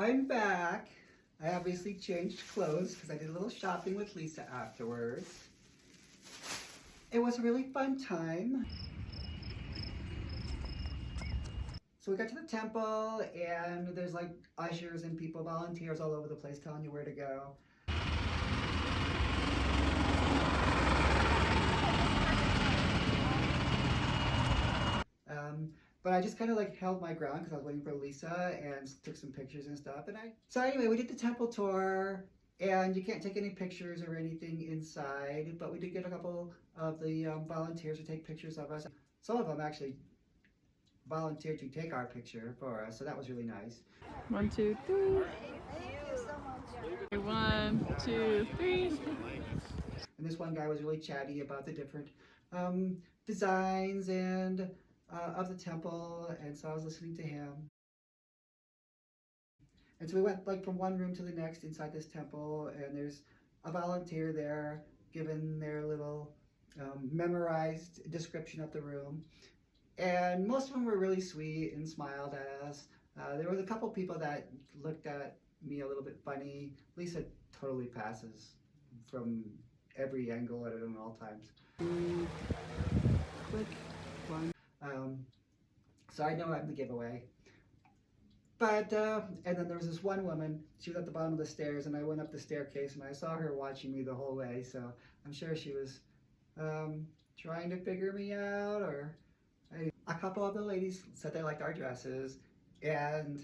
I'm back. I obviously changed clothes because I did a little shopping with Lisa afterwards. It was a really fun time. So we got to the temple and there's like ushers and people, volunteers all over the place telling you where to go. But I just kind of like held my ground because I was waiting for Lisa and took some pictures and stuff. So anyway, we did the temple tour and you can't take any pictures or anything inside, but we did get a couple of the volunteers to take pictures of us. Some of them actually volunteered to take our picture for us, so that was really nice. 1, 2, 3. 1, 2, 3. And this one guy was really chatty about the different designs and of the temple, and so I was listening to him. And so we went like from one room to the next inside this temple, and there's a volunteer there giving their little memorized description of the room. And most of them were really sweet and smiled at us. There was a couple people that looked at me a little bit funny. Lisa totally passes from every angle at it at all times. Click one. So I know I'm the giveaway. But, and then there was this one woman, she was at the bottom of the stairs, and I went up the staircase and I saw her watching me the whole way, so I'm sure she was trying to figure me out, or a couple of the ladies said they liked our dresses, and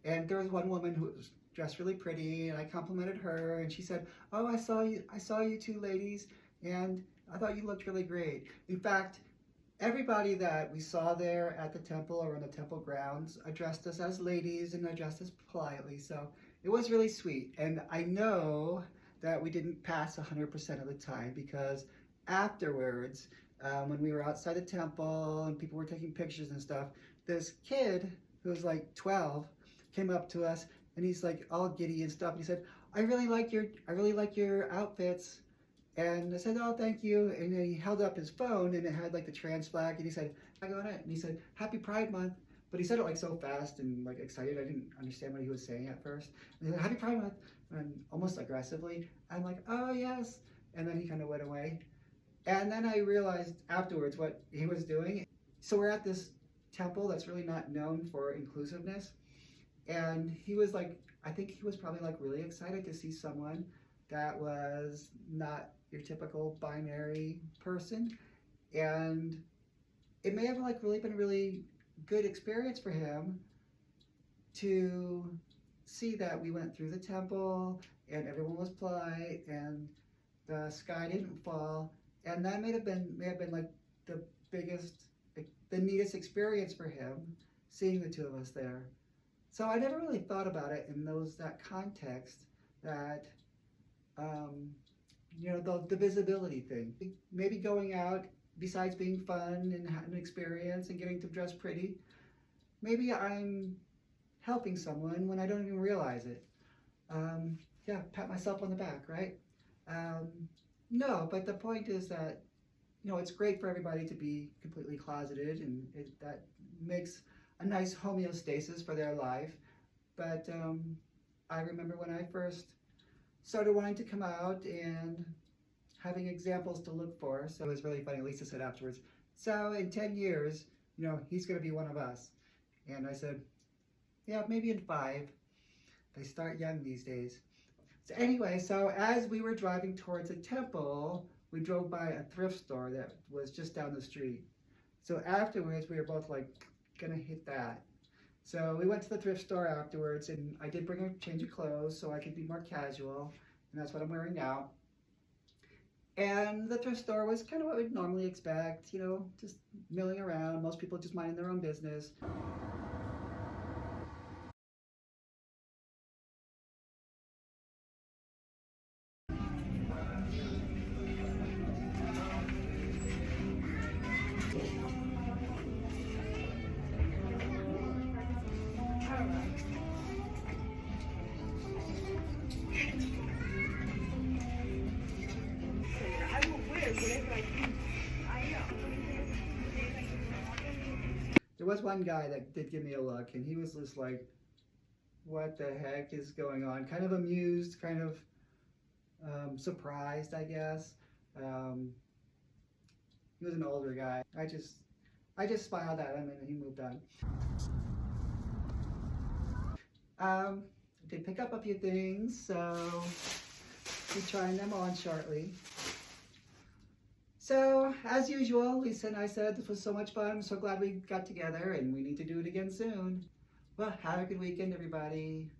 there was one woman who was dressed really pretty, and I complimented her, and she said, "Oh, I saw you two ladies, and I thought you looked really great." In fact, everybody that we saw there at the temple or in the temple grounds addressed us as ladies and addressed us politely, so it was really sweet. And I know that we didn't pass 100% of the time, because afterwards, when we were outside the temple and people were taking pictures and stuff, this kid who was like 12 came up to us and he's like all giddy and stuff. And he said, I really like your outfits." And I said, "Oh, thank you." And then he held up his phone and it had like the trans flag, and he said, "I got it." And he said, "Happy Pride Month." But he said it like so fast and like excited, I didn't understand what he was saying at first. And he said, "Happy Pride Month," and almost aggressively. I'm like, "Oh, yes." And then he kind of went away. And then I realized afterwards what he was doing. So we're at this temple that's really not known for inclusiveness. And he was like, I think he was probably like really excited to see someone that was not your typical binary person. And it may have like really been a really good experience for him to see that we went through the temple and everyone was polite and the sky didn't fall. And that may have been like the biggest, the neatest experience for him, seeing the two of us there. So I never really thought about it in that context, that you know, the visibility thing. Maybe going out, besides being fun and having an experience and getting to dress pretty, maybe I'm helping someone when I don't even realize it. Yeah, pat myself on the back, right? No, but the point is that, you know, it's great for everybody to be completely closeted, and that makes a nice homeostasis for their life. But I remember when I first started wanting to come out and having examples to look for. So it was really funny. Lisa said afterwards, "So in 10 years, you know, he's going to be one of us." And I said, "Yeah, maybe in 5. They start young these days." So anyway, so as we were driving towards the temple, we drove by a thrift store that was just down the street. So afterwards, we were both like, gonna hit that. So we went to the thrift store afterwards, and I did bring a change of clothes so I could be more casual, and that's what I'm wearing now. And the thrift store was kind of what we'd normally expect, you know, just milling around, most people just minding their own business. There was one guy that did give me a look, and he was just like what the heck is going on. Kind of amused, kind of surprised, I guess. He was an older guy. I just smiled at him and he moved on. I did pick up a few things, so I'll be trying them on shortly. So, as usual, Lisa and I said this was so much fun. I'm so glad we got together and we need to do it again soon. Well, have a good weekend, everybody.